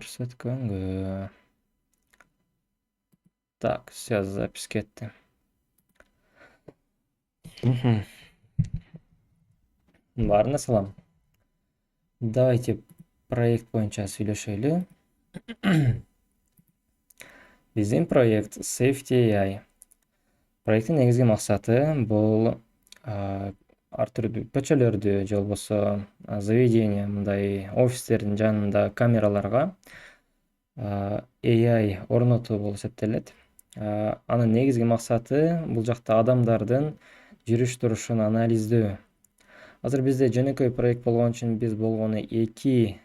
көрсөткөнгө. Так, все, запись кетти. Баарына салам. Давайте проект боюнча сүйлөшөлү. Биздин проект Safety AI. Проекттин негизги максаты бул ар түрдүү көчөлөрдү же болбосо заведение, мындай офистердин жанында камераларга AI орнотуу болуп эсептелет. Анын негизги максаты бул жакта адамдардын жүрүш турушун анализдөө. Азыр бизде жөнөкөй проект болгон үчүн биз болгону 2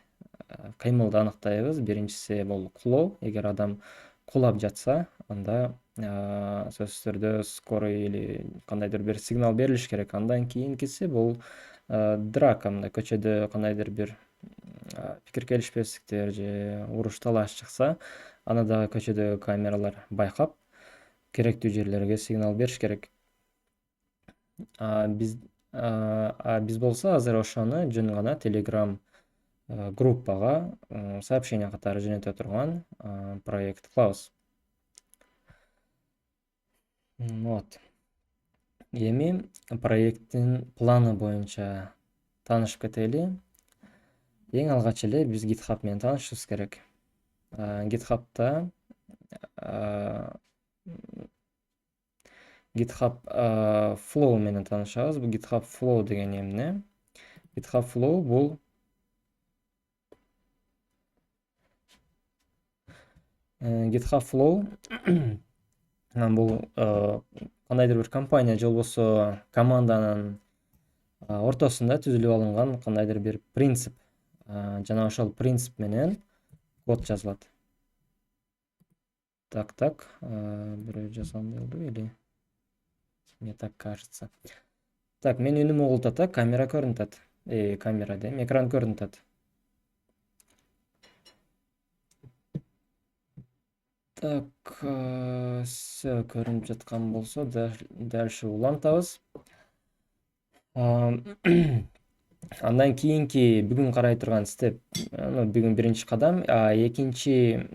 кыймылды аныктайбыз. Биринчиси бул кулоо. Эгер адам кулап жатса, анда сөзсүз түрдө скорый или кандайдыр бир сигнал берилиш керек. Андан кийинкиси бул драка, мындай көчөдө кандайдыр бир пикир келишпестиктер же уруш талаш чыкса, аны дагы көчөдөгү камералар байкап, керектүү жерлерге сигнал бериш керек. Биз болсо азыр ошону жөн гана Telegram группага сообщение катары жөнөтө турган проект кылабыз. Вот. Эми проекттин планы боюнча таанышып кетели. Эң алгач эле биз GitHub менен таанышыбыз керек. GitHub'та GitHub Flow менен таанышабыз. Бул GitHub Flow деген эмне? GitHub Flow бул GitHub Flow бул кандайдыр бир компания же болбосо команданын ортосунда түзүлүп алынган кандайдыр бир принцип. Жана ошол принцип менен код жазылат. Так, бирөө жазгандай болду или? Мне так кажется. Так, менин үнүм угулуп атат, камера көрүнүп атат. Камера дейм, экран көрүнүп атат. Так, все көрүнүп жаткан болсо, дальше улантабыз. Андан кийинки бүгүн карай турган степ, бүгүн биринчи кадам, экинчи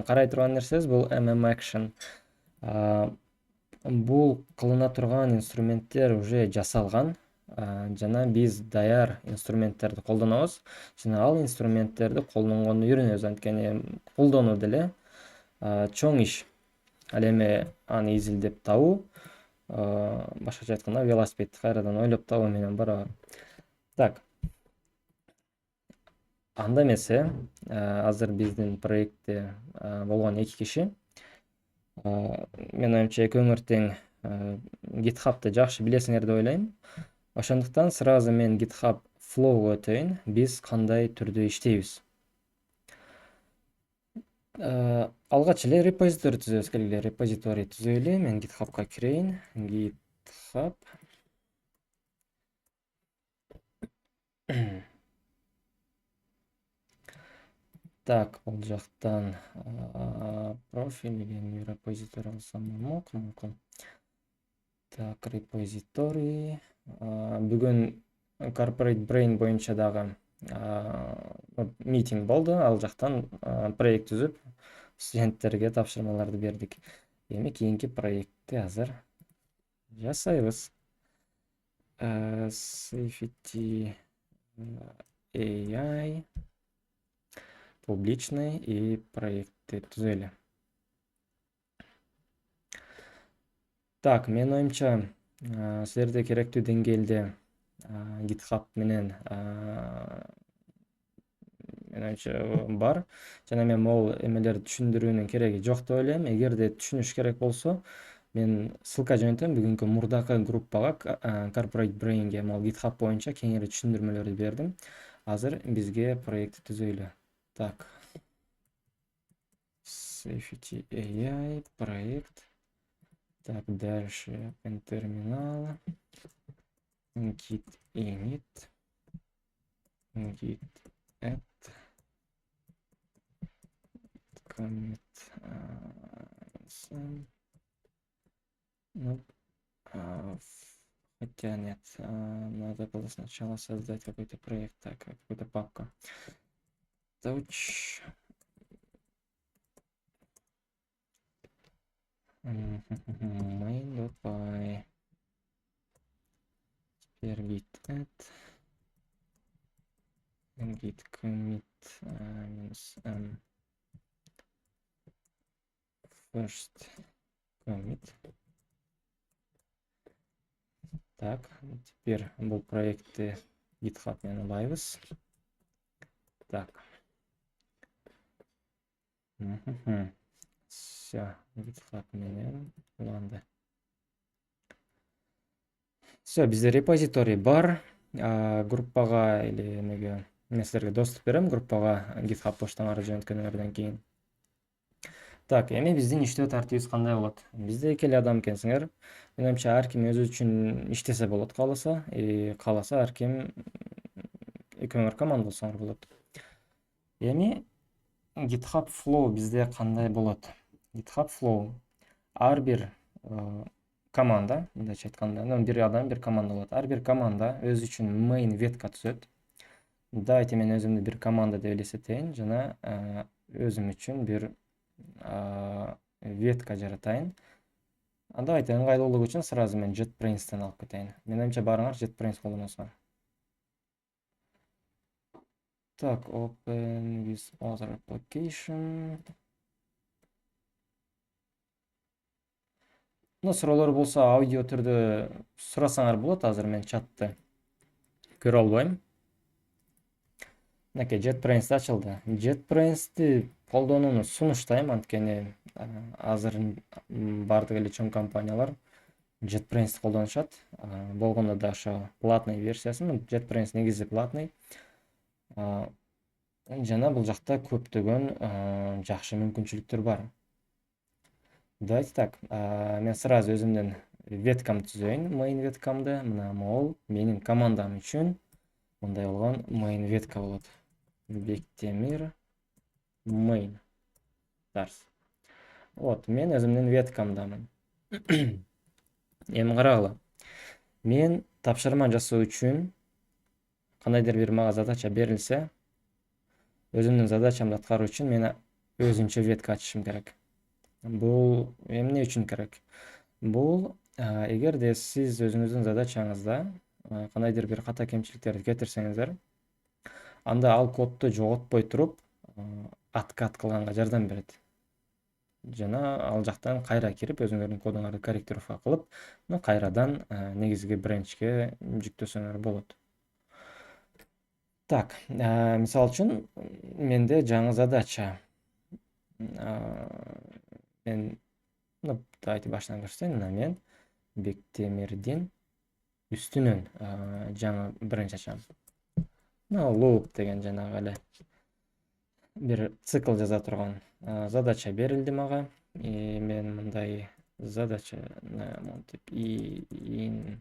карай турган нерсебиз бул Action. Бул кылына турган инструменттер уже жасалган, жана биз даяр инструменттерди колдонобуз. Жана ал инструменттерди колдонгонду үйрөнөбүз, анткени колдонуу деле чоң иш. Ал эми аны изилдеп табуу, башкача айтканда велосипедти кайрадан ойлоп табуу менен барабар. Так. Анда эмесе, азыр биздин проектте болгон 2 киши. Мен оюмча экөөңөр тең GitHub'ты жакшы билесиңер деп ойлойм. Ошондуктан сразу мен GitHub Flow'га өтөйүн. Биз кандай түрдө иштейбиз? Алгач эле репозиторий түзөбүз. Келгиле, репозиторий түзөйлү. Мен GitHub'га кирейин. GitHub. Так, бул жактан профиль или репозиторий алсам мүмкүн. Так, репозиторий. Бүгүн Corporate Brain боюнча дагы митинг болду. Ал жактан проект түзүп, студенттерге тапшырмаларды бердик. Эми кийинки проектти азыр жасайбыз. Safety AI публичный и проектти түзөлү. Так, мен оюмча силерде керектүү деңгээлде GitHub менен мен оюмча бар. Жана мен могул эмелерди түшүндүрүүнүн кереги жок деп ойлойм. Эгерде түшүнүш керек болсо, мен ссылка жөнөтөм бүгүнкү мурдакы группага, Corporate Brain'ге, могул GitHub боюнча кеңири түшүндүрмөлөрдү бердим. Азыр бизге проектти түзөйлү. Так. Safety AI проект. Так, дальше open terminal. Git init. Git add. Commit. Ну, хотя нет, надо было сначала создать какой-то проект, так, какую-то папку. Touch main.py теперь git add git commit minus first commit. Так, теперь бұл проектті GitHub мен улайбыз. Так. Все, GitHub менен уланды. Все, бізде репозиторий бар. Группаға или неге нерселерге доступ берем, группаға GitHub поштаңарды жөнөткөнүңөрдөн кийин. Так, эми биздин иштөө тартибиз кандай болот? Бизде 2 адам экенсиңер. Менимче ар ким өзү үчүн иштесе болот кааласа, кааласа ар ким экөөңөр команда болсоңор болот. Эми GitHub Flow бизде кандай болот? GitHub Flow ар бир команда, мындайча айтканда, бир адам бир команда болот. Ар бир команда өзү үчүн main ветка түзөт. Давайте мен өзүмдү бир команда деп элестетейин жана өзүм үчүн бир ветка жаратайын. Давайте ыңгайлуулук үчүн сразу мен JetBrainstен алып кетейин. Менимче баарыңар JetBrains колдоносуңар. Так, open with other application. Суроолор болсо аудио түрдө сурасаңар болот. Азыр мен чатты көрө албайм. Мынакей JetBrains ачылды. JetBrains'ти колдонууну сунуштайм, анткени азыр бардык эле чоң компаниялар JetBrains колдонушат. Болгондо да ошо платный версиясын. JetBrains негизи платный. Жана бул жакта көптөгөн жакшы мүмкүнчүлүктөр бар. Давайте так, мен сразу өзүмдөн веткам түзөйүн, main веткамды. Мына могул менин командам үчүн мындай болгон main ветка болот. Бектемир main дарс. Вот, мен өзүмдүн веткамдамын. Эми карагыла. Мен тапшырма жасоо үчүн кандайдыр бир мага задача берилсе, өзүмдүн задачамды аткаруу үчүн мен өзүнчө ветка ачышым керек. Бул эмне үчүн керек? Бул эгерде сиз өзүңүздүн задачаңызда кандайдыр бир ката кемчиликтерди кетирсеңиздер, анда ал кодду жоготпой туруп откат кылганга жардам берет. Жана ал жактан кайра кирип өзүңөрдүн кодуңарды корректировка кылып, кайрадан негизги бренчке жүктөсөңөр болот. Так, мисалы үчүн менде жаңы задача. Мен давайте баштан көрсөтөйүн. Мен Бектемирдин үстүнөн жаңы бренч ачам. Loop деген жанагы эле бир цикл жаза турган задача берилди мага. Мен мындай задача монтип in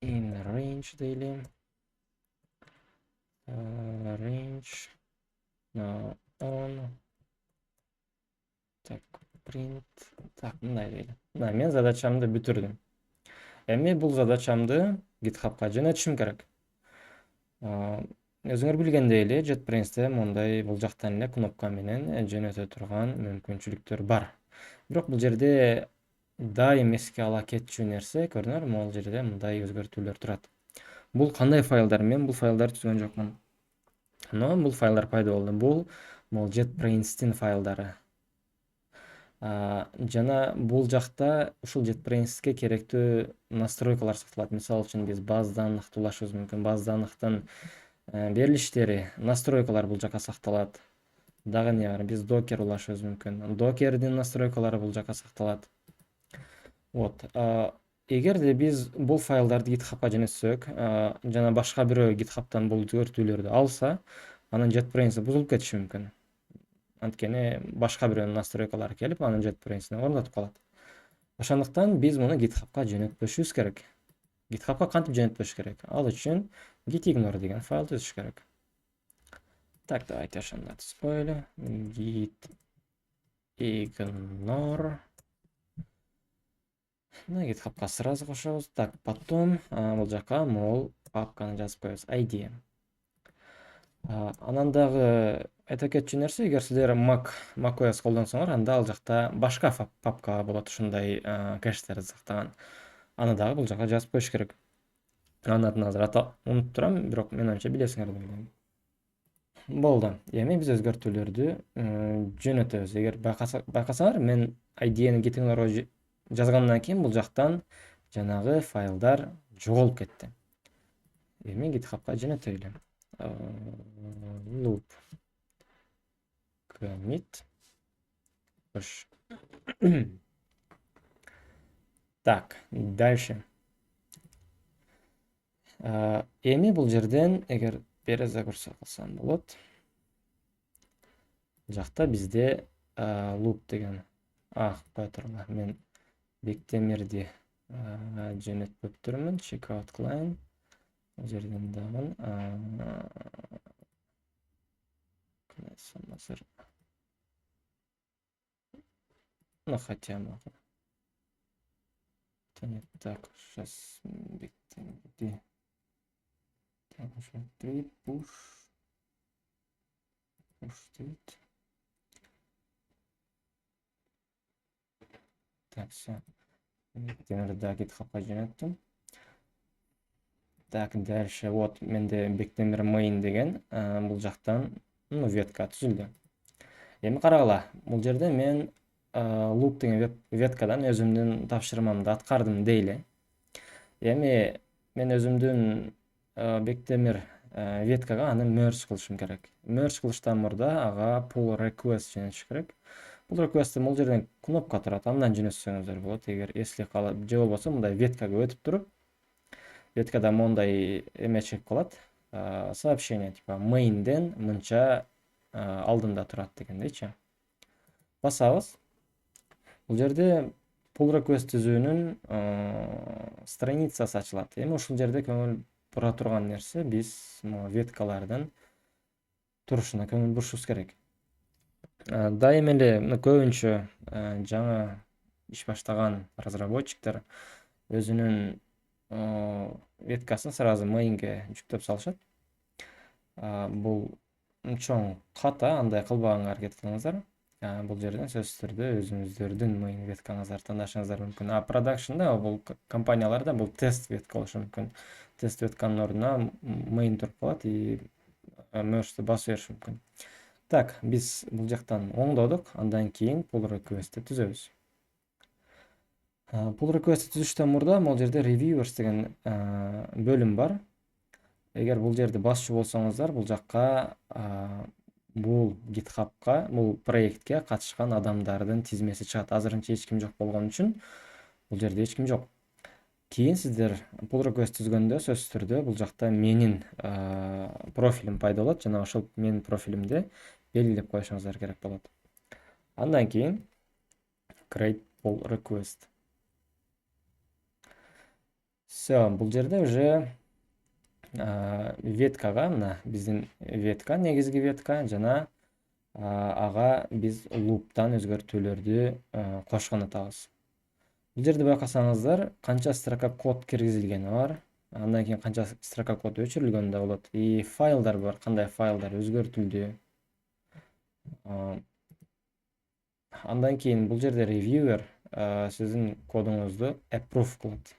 range дейли. Range on так print так мындай дейли. Мен задачамды бүтүрдүм. Эми бул задачамды GitHub'ка жөнөтүшүм керек. Өзүңөр билгендей эле JetBrain'те мындай бул жактан эле кнопка менен жөнөтө турган мүмкүнчүлүктөр бар. Бирок бул жерде дайым эске ала кетчү нерсе, көрдүңөр, могул жерде мындай өзгөртүүлөр турат. Бул кандай файлдар? Мен бул файлдарды түзгөн жокмун. Но бул файлдар пайда болду. Бул могул JetBrain'тин файлдары. Жана бул жакта ушул JetBrain'ке керектүү настройкалар сакталат. Мисалы үчүн биз база данныхты улашыбыз мүмкүн. База данныктын берилиштери, настройкалар бул жака сакталат. Дагы эмне бар? Биз докер улашыбыз мүмкүн. Докердин настройкалары бул жака сакталат. Вот. Эгерде биз бул файлдарды GitHub'ка жөнөтсөк, жана башка бирөө GitHub'тан бул өзгөртүүлөрдү алса, анын JetBrains бузулуп кетиши мүмкүн. Анткени башка бирөөнүн настройкалары келип, анын JetBrain'син орнотуп калат. Ошондуктан биз муну GitHub'ка жөнөтпөшүбүз керек. GitHub'ка кантип жөнөтпөш керек? Ал үчүн gitignore деген файл түзүш керек. Так, давайте ошондо түзбөйлү. Gitignore. GitHub'ка сразу кошобуз. Так, потом бул жака могул папканы жазып коебуз. ID. Анан дагы айта кетчү нерсе, эгер силер macOS колдонсоңор, анда ал жакта башка папка болот, ушундай кэштерди сактаган. Аны дагы бул жака жазып коюш керек. Анын атын азыр унутуп турам, бирок мен оюмча билесиңер деп ойлойм. Болду. Эми биз өзгөртүүлөрдү жөнөтөбүз. Эгер байкасаңар, мен IDE'ни GitHub'га жазгандан кийин бул жактан жанагы файлдар жоголуп кетти. Эми GitHub'га жөнөтөйлү. Loop commit push. Так, дальше. Эми бул жерден эгер перезагрузка кылсам болот. Бул жакта бизде loop деген кое тургула. Мен Бектемирди жөнөтпөптүрмүн. Checkout client. Бул жерден дагы ну хотя могу. Это не так. Сейчас Бектемирди. Так, уже 3 push стоит. Так, все. Бектемирди GitHub'га жөнөттүм. Так, дальше вот менде Бектемир main деген бул жактан ветка түзүлдү. Эми карагыла, бул жерде мен loop деген веткадан өзүмдүн тапшырмамды аткардым дейли. Эми мен өзүмдүн Бектемир веткага аны merge кылышым керек. Merge кылыштан мурда ага pull request жөнөтүш керек. Pull request'те бул жерден кнопка турат, андан жөнөтсөңүздөр болот. Эгер эсте калып, же болбосо мындай веткага өтүп туруп, веткада мондай эме чыгып калат. Сообщение типа mainден мынча алдында турат дегендейчи. Басабыз. Бул жерде pull request түзүүнүн страницасы ачылат. Эми ушул жерде көңүл бура турган нерсе, биз веткалардын турушуна көңүл бурушубуз керек. Дайым эле көбүнчө жаңы иш баштаган разработчиктер өзүнүн веткасын сразу mainге жүктөп салышат. Бул чоң ката, андай кылбаганга аракет кылыңыздар. Бул жерден сөзсүз түрдө өзүңүздөрдүн main веткаңыздарды тандашыңыздар мүмкүн. Продакшнда бул компанияларда бул тест ветка болушу мүмкүн. Тест ветканын ордуна main туруп калат и merge'ти басып бериши мүмкүн. Так, биз бул жактан оңдодук, андан кийин pull request'ти түзөбүз. Pull request'ти түзүштөн мурда бул жерде reviewers деген бөлүм бар. Эгер бул жерди басчу болсоңуздар, бул жакка бул GitHub'га, бул проектке катышкан адамдардын тизмеси чыгат. Азырынча эч ким жок болгон үчүн бул жерде эч ким жок. Кийин сиздер pull request түзгөндө сөзсүз түрдө бул жакта менин профилим пайда болот, жана ошол менин профилимди белгилеп коюшуңуздар керек болот. Андан кийин create pull request. Все, бул жерде уже веткага, мына биздин ветка, негизги ветка, жана ага биз луптан өзгөртүүлөрдү кошкон атабыз. Бул жерде байкасаңыздар, канча строка код киргизилгени бар, андан кийин канча строка код өчүрүлгөнү да болот. И файлдар бар, кандай файлдар өзгөртүлдү. Андан кийин бул жерде reviewer сиздин кодуңузду approve кылат.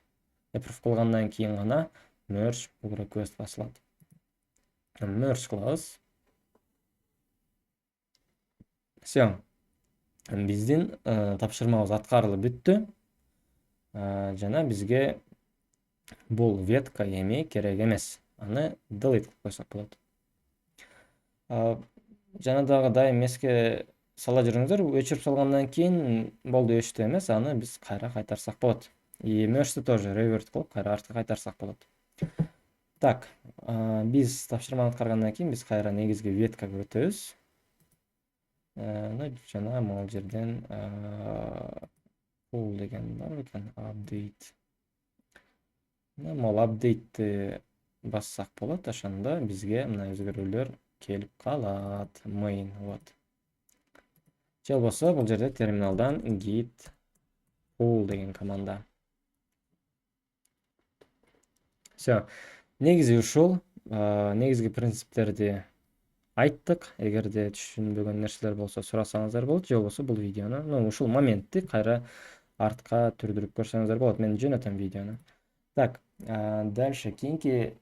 Approve кылгандан кийин гана merge pull request басылат. Merge кылабыз. Все. Биздин тапшырмабыз аткарылып бүттү. Жана бизге бул ветка эми керек эмес. Аны delete кылып койсок болот. Жана дагы дайым эске сала жүрүңүздөр, өчүрүп салгандан кийин болду өчтү эмес, аны биз кайра кайтарсак болот. И merge'ти тоже revert кылып кайра артка кайтарсак болот. Так, биз тапшырманы аткаргандан кийин биз кайра негизги веткага өтөбүз. Жана могул жерден pull деген бар экен, update. Могул update'ти бассак болот, ошондо бизге мына өзгөрүүлөр келип калат. Main, вот. Же болбосо бул жерде терминалдан git pull деген команда. Все. Негизи ушул, негизги принциптерди айттык. Эгерде түшүнбөгөн нерселер болсо сурасаңыздар болот, же болбосо бул видеону ушул моментти кайра артка түрдүрүп көрсөңүздөр болот. Мен жөнөтөм видеону. Так, дальше кийинки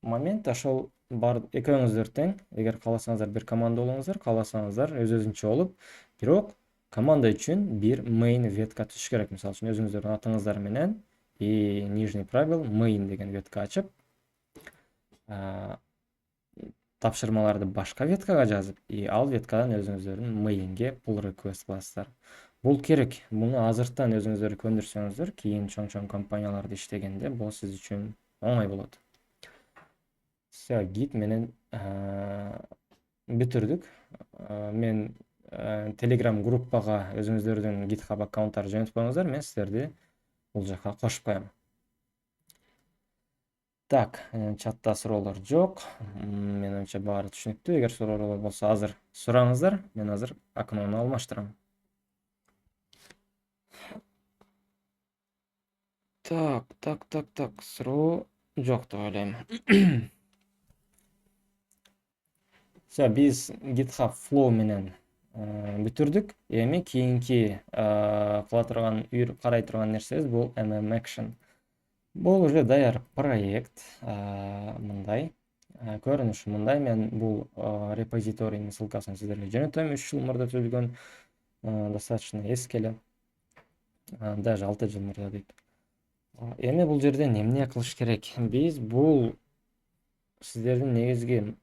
момент ошол бар экөөңүздөр тең. Эгер кааласаңыздар бир команда болуңуздар, кааласаңыздар өзүнчө болуп, бирок команда үчүн бир main ветка түзүш керек. Мисалы үчүн өзүңүздөрдүн атыңыздар менен и нижний пробел main деген ветка ачып, тапшырмаларды башка веткага жазып, и ал веткадан өзүңүздөрдүн mainге pull request кыласыздар. Бул керек. Муну азыртан өзүңүздөр көндүрсөңүздөр, кийин чоң компанияларда иштегенде бул сиз үчүн оңой болот. Все, гид менен бүтүрдүк. Мен Telegram группага өзүңүздөрдүн GitHub аккаунттарды жөнөтүп коюңуздар, мен сиздерди бул жака кошуп коем. Так, чатта суроолор жок. Менимче баары түшүнүктүү. Эгер суроолор болсо азыр сураңыздар. Мен азыр окнону алмаштырам. Так, суроо жок деп ойлойм. Все, биз GitHub Flow менен бүтүрдүк. Эми кийинки карай турган нерсебиз бул MM Action. Бул уже даяр проект. Мындай көрүнүшү мындай. Мен бул репозиторийдин ссылкасын сиздерге жөнөтөм. 3 жыл мурда түзүлгөн, достаточно эски эле. Даже 6 жыл мурда дейт. Эми бул жерде эмне кылыш керек? Биз бул сиздердин негизги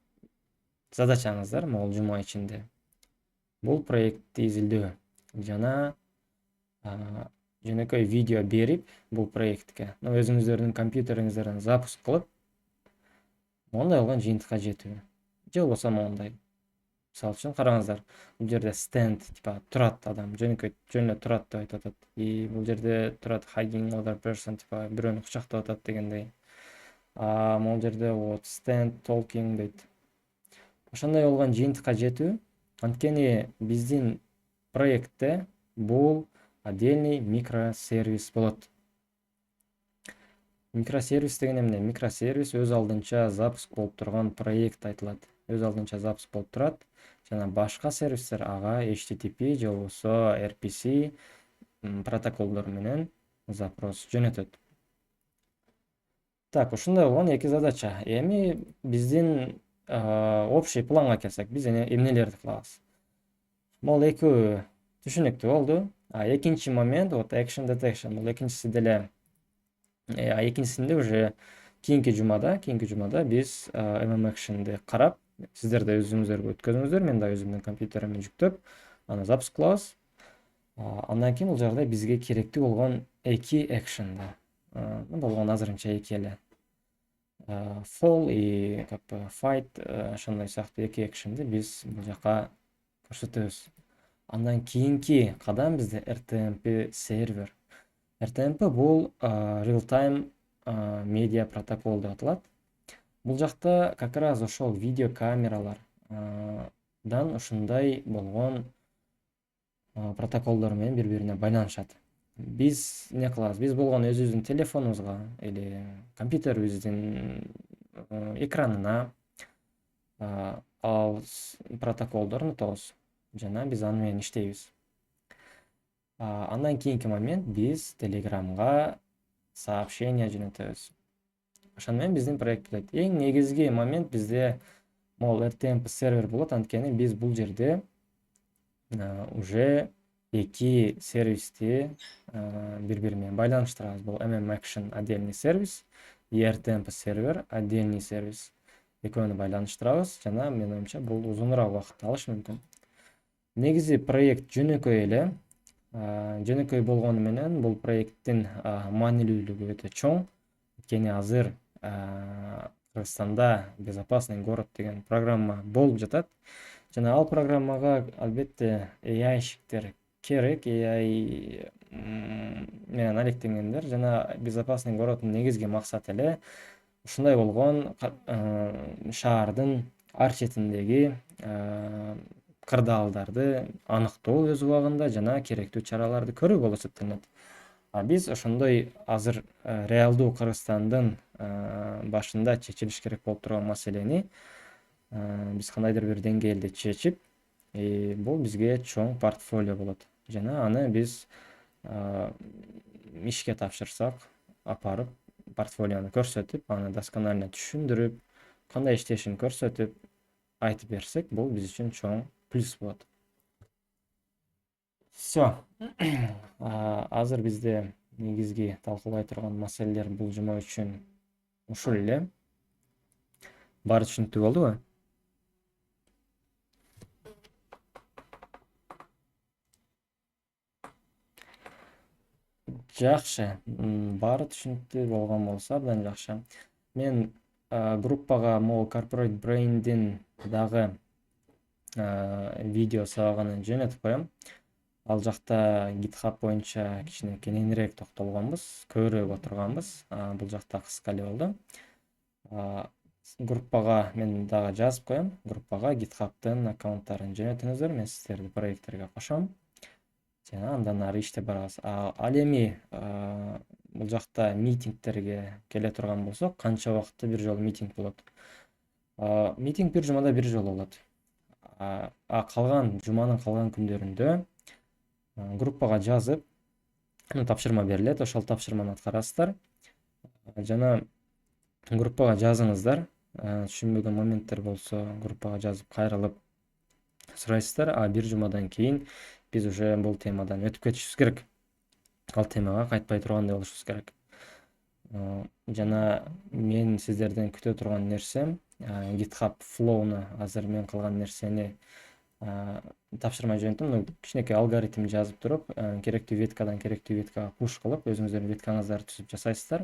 задачаңыздар могул жума ичинде бул проектти изилдөө жана жөнөкөй видео берип бул проектке өзүңүздөрдүн компьютериңиздерден запуск кылып мондай болгон жыйынтыкка жетүү. Же болбосо мондай. Мисалы үчүн караңыздар, бул жерде стенд типа турат адам, жөнү турат деп айтып атат. И бул жерде турат hugging other person типа бирөөнү кучактап атат дегендей. Могул жерде вот stand talking дейт. Ошондой болгон жыйынтыкка жетүү. Анткени биздин проектте бул отдельный микросервис болот. Микросервис деген эмне? Микросервис өз алдынча запуск болуп турган проект айтылат. Өз алдынча запуск болуп турат. Жана башка сервистер ага HTTP же болбосо RPC протоколдор менен запрос жөнөтөт. Так, ушундай болгон эки задача. Эми биздин общий планга келсек, биз эмнелерди кылабыз? Могул экөө түшүнүктүү болду. Экинчи момент, вот action detection. Бул экинчиси деле экинчисинде уже кийинки жумада биз MM Action'ды карап, сиздер да өзүңүздөргө өткөзүңүздөр, мен да өзүмдүн компьютериме жүктөп, аны запуск кылабыз. Андан кийин бул жагда бизге керектүү болгон эки action'ды, болгон азырынча эки эле. Fall и как бы fight, ошондой сыяктуу эки action'ды биз бул жака көрсөтөбүз. Андан кийинки кадам бизде RTMP сервер. RTMP бул real time media протокол деп аталат. Бул жакта как раз ошол видео камералардан ушундай болгон протоколдор менен бири-бирине байланышат. Биз эмне кылабыз? Биз болгон өзүбүздүн телефонубузга или компьютерибиздин экранына ал протоколду орнотобуз жана биз аны менен иштейбиз. Андан кийинки момент биз Telegramга сообщение жөнөтөбүз. Ошону менен биздин проект бүтөт. Эң негизги момент бизде могул RTMP сервер болот, анткени биз бул жерде уже эки сервисти бири-бири менен байланыштырабыз. Бул MM Action отдельный сервис и RTMP сервер отдельный сервис. Экөөнү байланыштырабыз жана менин оюмча бул узунураак убакыт алышы мүмкүн. Негизи проект жөнөкөй эле. Жөнөкөй болгону менен бул проекттин маанилүүлүгү өтө чоң. Анткени азыр Кыргызстанда Безопасный город деген программа болуп жатат. Жана ал программага албетте AI-щиктер керек, AI менен алектенгендер. Жана Безопасный городдун негизги максаты эле ушундай болгон шаардын ар четиндеги кырдаалдарды аныктоо өз убагында жана керектүү чараларды көрүү болуп эсептелет. Биз ошондой азыр реалдуу Кыргызстандын башында чечилиш керек болуп турган маселени биз кандайдыр бир деңгээлде чечип, бул бизге чоң портфолио болот. Жана аны биз ишке тапшырсак, апарып, портфолиону көрсөтүп, аны досконально түшүндүрүп, кандай иштешин көрсөтүп, айтып берсек, бул биз үчүн чоң плюс болот. Все. Азыр бизде негизги талкуулай турган маселелер бул жума үчүн ушул эле. Баары түшүнүктүү болдубу? Жакшы. Баары түшүнүктүү болгон болсо абдан жакшы. Мен группага могу corporate brain'дин дагы видео сабагын жөнөтүп коем. Ал жакта GitHub боюнча кичине кененирээк токтолгонбуз, көбүрөөк отурганбыз. Бул жакта кыска эле болду. Группага мен дагы жазып коем. Группага GitHub'тын аккаунттарын жөнөтүңүздөр, мен сиздерди проекттерге кошом. Жана андан ары иштеп барабыз. Ал эми бул жакта митингтерге келе турган болсок, канча убакытта бир жолу митинг болот? Митинг бир жумада бир жолу болот. Калган жуманын калган күндөрүндө группага жазып, тапшырма берилет, ошол тапшырманы аткарасыздар. Жана группага жазыңыздар. Түшүнбөгөн моменттер болсо, группага жазып кайрылып сурайсыздар. Бир жумадан кийин биз уже бул темадан өтүп кетишибиз керек. Ал темага кайтпай тургандай болушубуз керек. Жана мен сиздерден күтө турган нерсем GitHub Flow'ну азыр мен кылган нерсени тапшырма жөнөттүм. Кичинекей алгоритм жазып туруп, керектүү веткадан керектүү веткага пуш кылып, өзүңүздөрдүн веткаңыздарды түзүп жасайсыздар.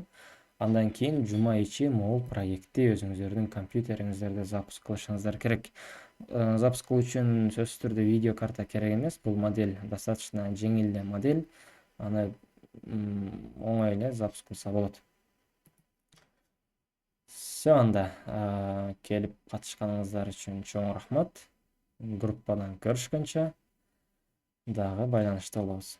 Андан кийин жума ичи могул проектти өзүңүздөрдүн компьютериңиздерде запуск кылышыңыздар керек. Запуск кылуу үчүн сөзсүз түрдө видео карта керек эмес. Бул модель достаточно жеңил эле модель. Аны оңой эле запуск кылса болот. Все анда. Келип катышканыңыздар үчүн чоң рахмат. Группадан көрүшкөнчө дагы байланышта болобуз.